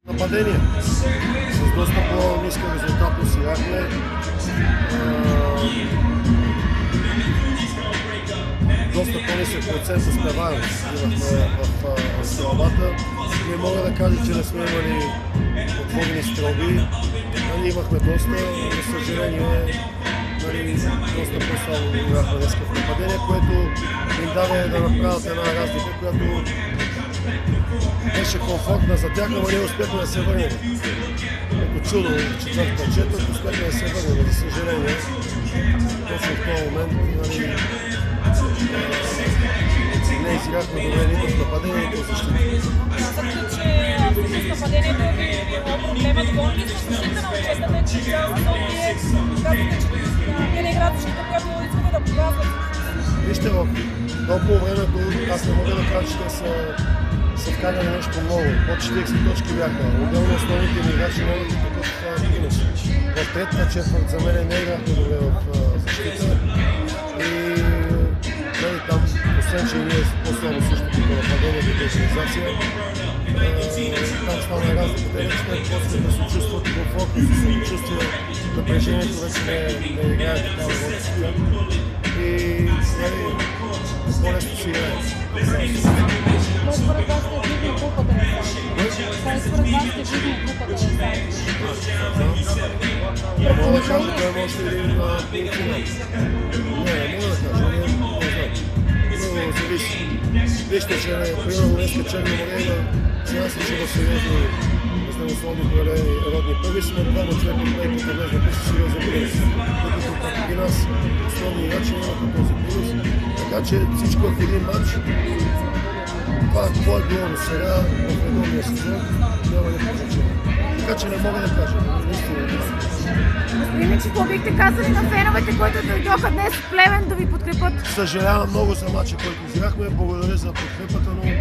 Нападение. С доста по-ниска резултатност играхме. Доста по-нисък процент успеваемост имахме в стрелбата. Не мога да кажа, че не сме имали отворени стрелби. Имахме доста, за съжаление, доста по-слабо играхме днес в нападение, което им даде да направят една разлика, която беше комфортна за тях, но ние успяхме да се върнем. Като чудо в четвъртата четвърт успяхме да се върнем, за съжаление. Точно в този момент не изиграхме добре нито в нападение, нито в защита. Казахте, че с нападението ви е било проблема. Доволни ли сте защита на отчетата, че цял сезон вие казвате, че не играят защита, която искате да показвате? Вижте, в толкова времето аз не мога да кажа, че те са вкарали нещо много. Под 40 точки бяха. Отделно основните ми играчи могат да такъв минус. В третата четвърт за мен не играхме добре в защита. И там, освен че ние по-слабо също като нападение като организация, там стана разликата. Вече после да се чувстват комфортно, да се самочувствие, напрежението вече не играе такава водка. И по-лесно си играе. Кой според вас сте видно групата на Сан? Кой според вас сте видно групата на Сан? Не мога да кажа, той може да един полуфинал. Не мога да кажа, не знам. Много зависи. Вижте, че примерно днеска Черно море има сега случи да сериозни здравословни проявени родни първи сме двама човека от проекта да влезна без сериозен принос. Докато пък и нас основни играчи нямаха този принос. Така че всичко в един матч, това какво е било до сега в редовния сезон, няма никакво значение. Така че не мога да кажа. Господин Мичев, какво бихте казали на феновете, които дойдоха днес в Плевен да ви подкрепят? Съжалявам много за матча, който изиграхме. Благодаря за подкрепата, но